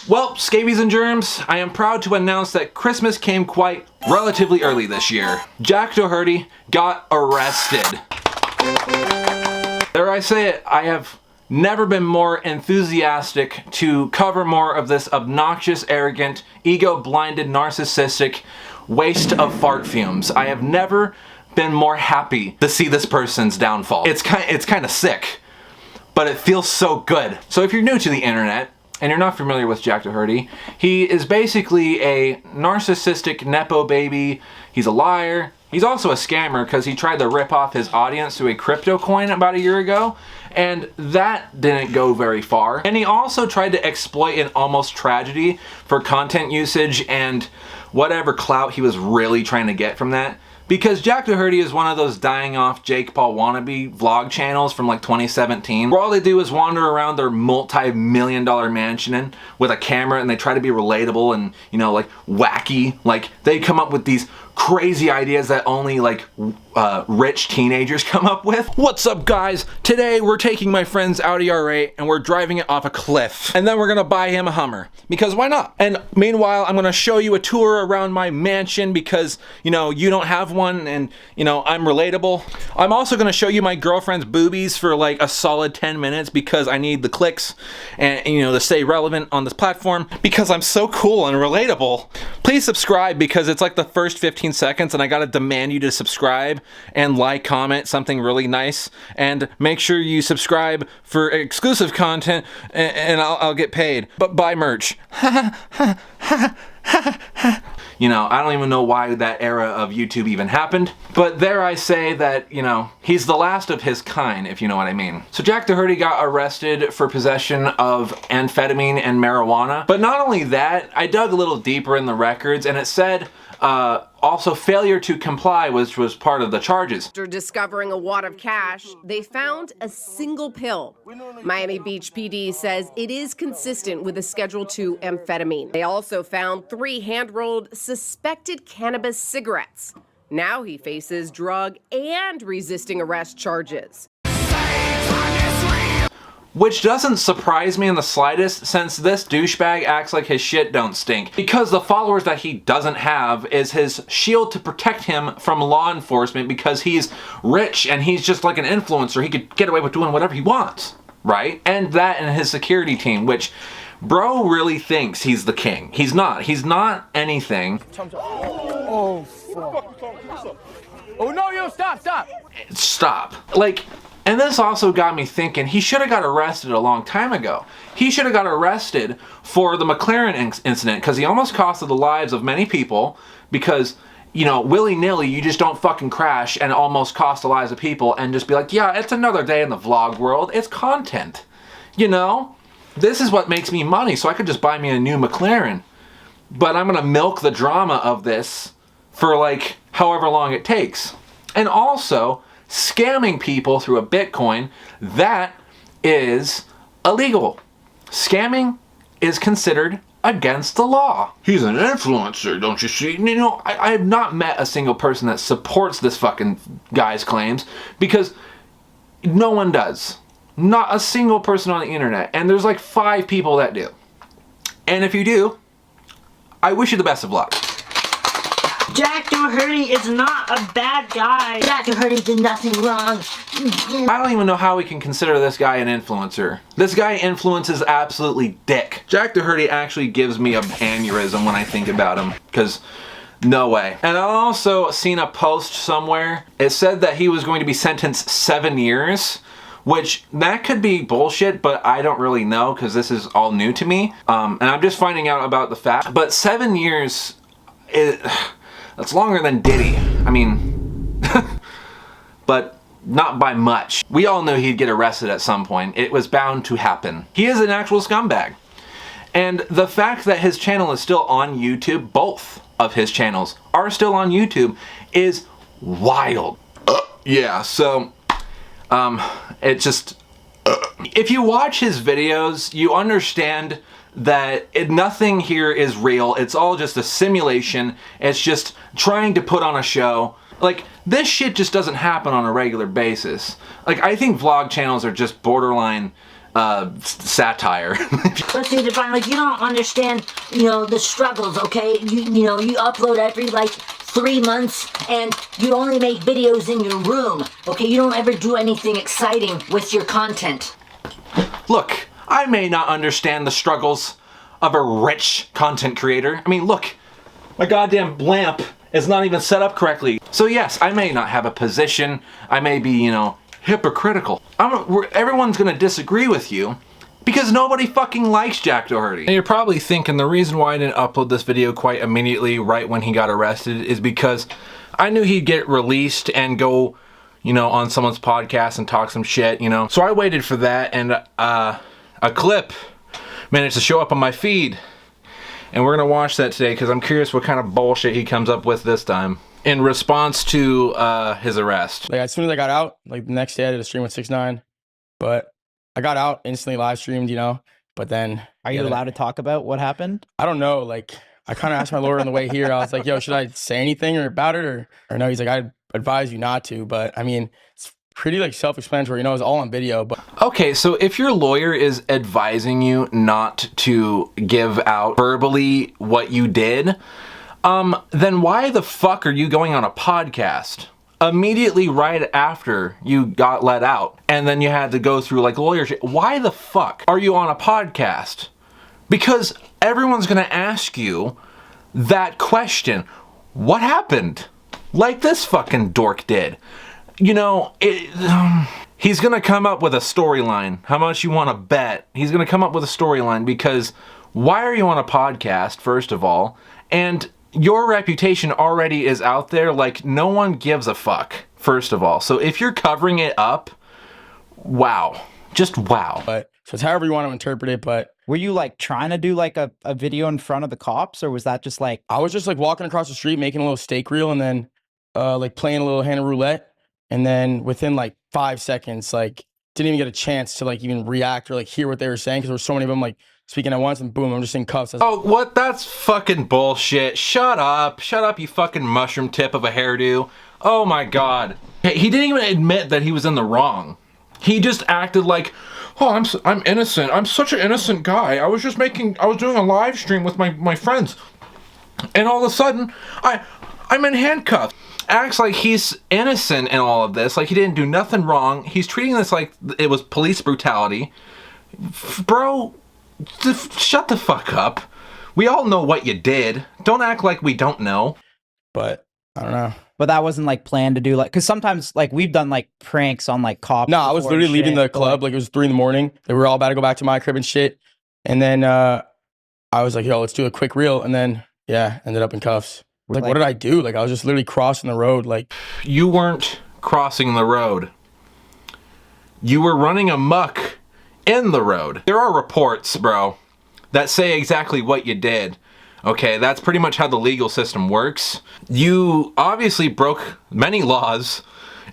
Well, scabies and germs, I am proud to announce that Christmas came quite relatively early this year. Jack Doherty got arrested. Dare I say it, I have never been more enthusiastic to cover more of this obnoxious, arrogant, ego-blinded, narcissistic waste of fart fumes. I have never been more happy to see this person's downfall. It's kind of sick, but it feels so good. So if you're new to the internet, and you're not familiar with Jack Doherty, he is basically a narcissistic Nepo baby. He's a liar. He's also a scammer because he tried to rip off his audience through a crypto coin about a year ago, and that didn't go very far. And he also tried to exploit an almost tragedy for content usage and whatever clout he was really trying to get from that. Because Jack Doherty is one of those dying off Jake Paul wannabe vlog channels from like 2017, where all they do is wander around their multi-million-dollar mansion with a camera, and they try to be relatable and, you know, like wacky. Like they come up with these crazy ideas that only like rich teenagers come up with. What's up, guys? Today we're taking my friend's Audi R8 and we're driving it off a cliff, and then we're gonna buy him a Hummer because why not? And meanwhile, I'm gonna show you a tour around my mansion because, you know, you don't have one, and, you know, I'm relatable. I'm also gonna show you my girlfriend's boobies for like a solid 10 minutes because I need the clicks and, you know, to stay relevant on this platform because I'm so cool and relatable. Please subscribe because it's like the first 15 seconds and I gotta demand you to subscribe and like, comment something really nice, and make sure you subscribe for exclusive content, and I'll get paid. But buy merch. You know, I don't even know why that era of YouTube even happened, but there I say that, you know, he's the last of his kind, if you know what I mean. So Jack Doherty got arrested for possession of amphetamine and marijuana, but not only that, I dug a little deeper in the records, and it said also failure to comply, which was part of the charges. After discovering a wad of cash, they found a single pill. Miami Beach PD says it is consistent with a Schedule II amphetamine. They also found 3 hand-rolled suspected cannabis cigarettes. Now he faces drug and resisting arrest charges. Which doesn't surprise me in the slightest, since this douchebag acts like his shit don't stink. Because the followers that he doesn't have is his shield to protect him from law enforcement, because he's rich and he's just like an influencer. He could get away with doing whatever he wants, right? And that and his security team, which bro really thinks he's the king. He's not. He's not anything. Oh, fuck. Oh no, yo, stop. Stop. Like, and this also got me thinking, he should have got arrested a long time ago. He should have got arrested for the McLaren incident, because he almost costed the lives of many people because, you know, willy-nilly, you just don't fucking crash and almost cost the lives of people and just be like, yeah, it's another day in the vlog world. It's content. You know? This is what makes me money, so I could just buy me a new McLaren. But I'm going to milk the drama of this for like however long it takes. And also, scamming people through a Bitcoin, that is illegal. Scamming is considered against the law. He's an influencer, don't you see? You know, I have not met a single person that supports this fucking guy's claims, because no one does. Not a single person on the internet. And there's like 5 people that do. And if you do, I wish you the best of luck. Jack Doherty is not a bad guy. Jack Doherty did nothing wrong. I don't even know how we can consider this guy an influencer. This guy influences absolutely dick. Jack Doherty actually gives me an aneurysm when I think about him, because no way. And I also seen a post somewhere. It said that he was going to be sentenced 7 years, which that could be bullshit, but I don't really know because this is all new to me. And I'm just finding out about the fact. But 7 years, that's longer than Diddy. I mean, but not by much. We all knew he'd get arrested at some point. It was bound to happen. He is an actual scumbag. And the fact that his channel is still on YouTube, both of his channels are still on YouTube, is wild. Yeah, so, it just, if you watch his videos, you understand that nothing here is real. It's all just a simulation. It's just trying to put on a show. Like, this shit just doesn't happen on a regular basis. Like, I think vlog channels are just borderline satire. Let's say, Divine, like, you don't understand, you know, the struggles, okay? You know, you upload every, like, 3 months, and you only make videos in your room, okay? You don't ever do anything exciting with your content. Look, I may not understand the struggles of a rich content creator. I mean, look, my goddamn lamp is not even set up correctly. So yes, I may not have a position. I may be, you know, hypocritical. Everyone's gonna disagree with you because nobody fucking likes Jack Doherty. And you're probably thinking the reason why I didn't upload this video quite immediately right when he got arrested is because I knew he'd get released and go, you know, on someone's podcast and talk some shit, you know. So I waited for that, and a clip managed to show up on my feed. And we're gonna watch that today because I'm curious what kind of bullshit he comes up with this time in response to his arrest. Like, as soon as I got out, like the next day I did a stream with 6ix9ine, but I got out, instantly live streamed, you know, but then... Are you allowed to talk about what happened? I don't know, like, I kind of asked my lawyer on the way here, I was like, yo, should I say anything about it or no? He's like, I'd advise you not to, but I mean, it's pretty like self-explanatory, you know, it's all on video, but... Okay, so if your lawyer is advising you not to give out verbally what you did, then why the fuck are you going on a podcast? Immediately right after you got let out, and then you had to go through like lawyer shit. Why the fuck are you on a podcast? Because everyone's gonna ask you that question. What happened? Like this fucking dork did. You know, he's gonna come up with a storyline. How much you wanna bet? He's gonna come up with a storyline because why are you on a podcast, first of all? And your reputation already is out there, like no one gives a fuck, first of all. So if you're covering it up, wow. Just wow. But, so it's however you want to interpret it, but... Were you like trying to do like a video in front of the cops, or was that just like... I was just like walking across the street, making a little steak reel, and then like playing a little hand of roulette. And then within like 5 seconds, like didn't even get a chance to like even react or like hear what they were saying because there were so many of them like speaking at once, and boom, I'm just in cuffs. Oh, what? That's fucking bullshit. Shut up, you fucking mushroom tip of a hairdo. Oh my god. He didn't even admit that he was in the wrong. He just acted like, oh, I'm innocent. I'm such an innocent guy. I was doing a live stream with my friends, and all of a sudden, I'm in handcuffs. Acts like he's innocent in all of this, like he didn't do nothing wrong. He's treating this like it was police brutality. Bro, shut the fuck up. We all know what you did. Don't act like we don't know. But I don't know. But that wasn't like planned to do, like, because sometimes like we've done like pranks on like cops. No, I was literally leaving the club, like it was 3 in the morning. They were all about to go back to my crib and shit. And then I was like, yo, let's do a quick reel. And then yeah, ended up in cuffs. Like, what did I do? Like, I was just literally crossing the road. Like, you weren't crossing the road. You were running amok in the road. There are reports, bro, that say exactly what you did. Okay, that's pretty much how the legal system works. You obviously broke many laws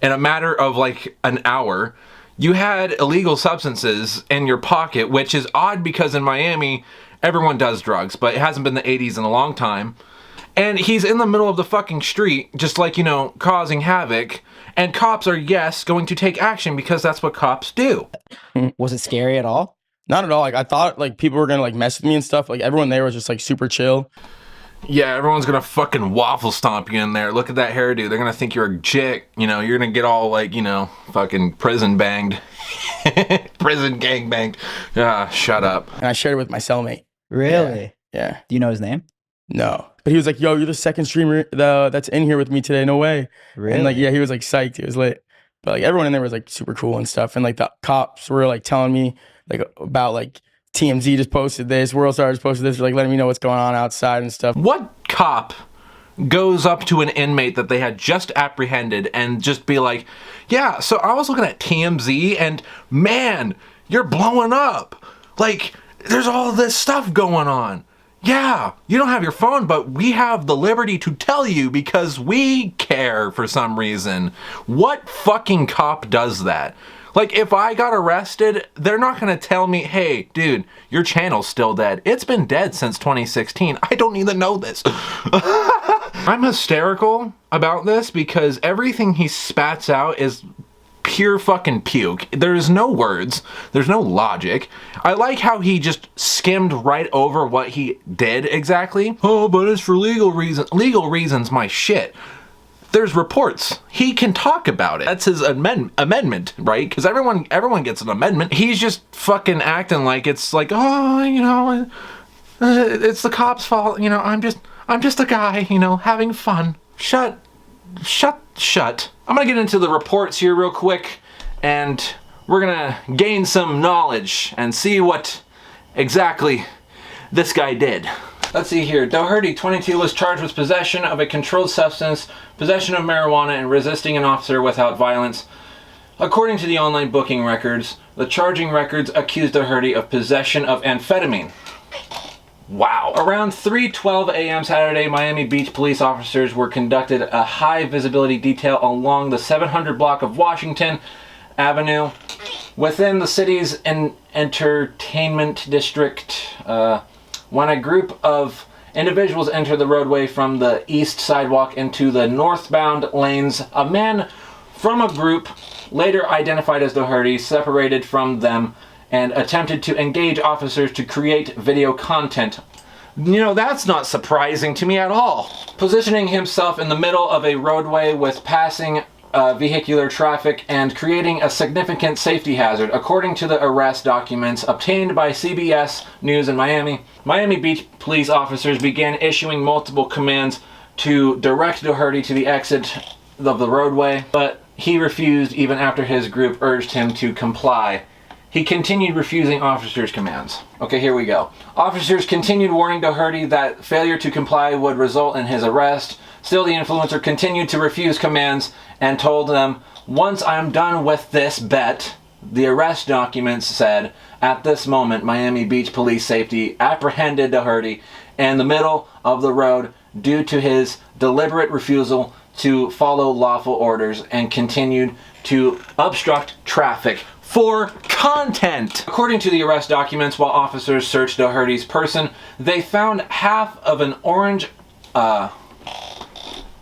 in a matter of like an hour. You had illegal substances in your pocket, which is odd because in Miami, everyone does drugs, but it hasn't been the 80s in a long time. And he's in the middle of the fucking street, just like, you know, causing havoc. And cops are, yes, going to take action because that's what cops do. Was it scary at all? Not at all. Like, I thought like people were gonna like mess with me and stuff. Like, everyone there was just like super chill. Yeah, everyone's gonna fucking waffle stomp you in there. Look at that hairdo. They're gonna think you're a chick. You know, you're gonna get all like, you know, fucking prison banged. Prison gang banged. Ah, shut up. And I shared it with my cellmate. Really? Yeah. Do you know his name? No. But he was like, yo, you're the second streamer that's in here with me today. No way. Really? And like, yeah, he was like psyched. He was lit. But like everyone in there was like super cool and stuff. And like the cops were like telling me like about like TMZ just posted this, World Star just posted this, like letting me know what's going on outside and stuff. What cop goes up to an inmate that they had just apprehended and just be like, yeah, so I was looking at TMZ and man, you're blowing up. Like, there's all this stuff going on. Yeah, you don't have your phone, but we have the liberty to tell you because we care for some reason. What fucking cop does that? Like, if I got arrested, they're not gonna tell me, hey, dude, your channel's still dead. It's been dead since 2016. I don't even know this. I'm hysterical about this because everything he spats out is pure fucking puke. There's no words. There's no logic. I like how he just skimmed right over what he did exactly. Oh, but it's for legal reasons. Legal reasons, my shit. There's reports. He can talk about it. That's his amendment, right? Because everyone gets an amendment. He's just fucking acting like it's like, oh, you know, it's the cops' fault. You know, I'm just a guy, you know, having fun. Shut. I'm gonna get into the reports here real quick, and we're gonna gain some knowledge and see what exactly this guy did. Let's see here. Doherty, 22, was charged with possession of a controlled substance, possession of marijuana, and resisting an officer without violence. According to the online booking records, the charging records accused Doherty of possession of amphetamine. Wow. Around 3:12 a.m. Saturday, Miami Beach police officers were conducted a high visibility detail along the 700 block of Washington Avenue within the city's entertainment district. When a group of individuals entered the roadway from the east sidewalk into the northbound lanes, a man from a group later identified as Doherty separated from them and attempted to engage officers to create video content. You know, that's not surprising to me at all. Positioning himself in the middle of a roadway with passing vehicular traffic and creating a significant safety hazard. According to the arrest documents obtained by CBS News in Miami, Miami Beach police officers began issuing multiple commands to direct Doherty to the exit of the roadway, but he refused even after his group urged him to comply. He continued refusing officers' commands. Okay, here we go. Officers continued warning Doherty that failure to comply would result in his arrest. Still, the influencer continued to refuse commands and told them, "Once I'm done with this bet," the arrest documents said, "at this moment, Miami Beach Police Safety apprehended Doherty in the middle of the road due to his deliberate refusal to follow lawful orders and continued to obstruct traffic for content." According to the arrest documents, while officers searched Doherty's person, they found half of an orange, I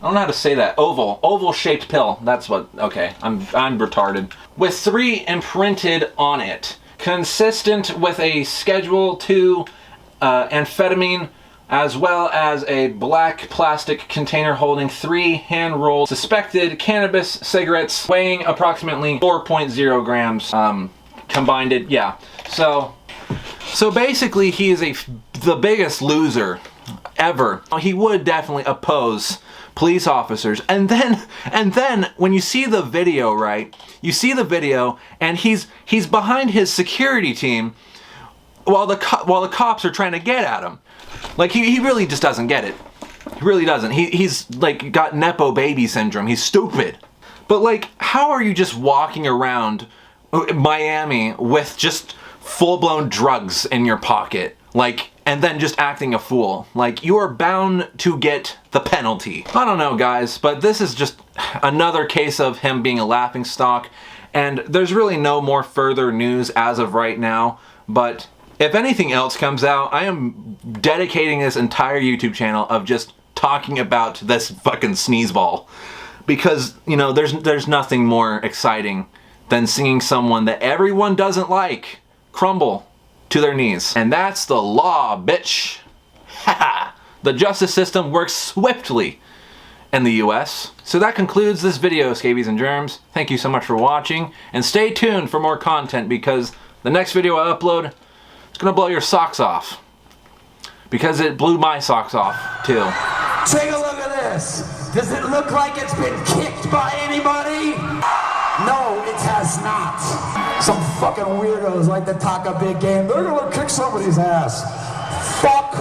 don't know how to say that, oval-shaped pill. That's what, okay, I'm retarded. With 3 imprinted on it, consistent with a Schedule 2 amphetamine, as well as a black plastic container holding 3 hand-rolled suspected cannabis cigarettes weighing approximately 4.0 grams combined. Yeah. So basically, he is the biggest loser ever. He would definitely oppose police officers, and then when you see the video, right? You see the video, and he's behind his security team while the cops are trying to get at him. Like, he really just doesn't get it. He really doesn't. He's like got Nepo baby syndrome. He's stupid. But like, how are you just walking around Miami with just full-blown drugs in your pocket? Like, and then just acting a fool. Like, you are bound to get the penalty. I don't know, guys, but this is just another case of him being a laughingstock, and there's really no more further news as of right now, but if anything else comes out, I am dedicating this entire YouTube channel of just talking about this fucking sneezeball. Because, you know, there's nothing more exciting than seeing someone that everyone doesn't like crumble to their knees. And that's the law, bitch. Haha. The justice system works swiftly in the US. So that concludes this video, scabies and germs. Thank you so much for watching, and stay tuned for more content, because the next video I upload is gonna blow your socks off. Because it blew my socks off, too. Take a look at this. Does it look like it's been kicked by anybody? No, it has not. Some fucking weirdos like to talk a big game. They're gonna kick somebody's ass. Fuck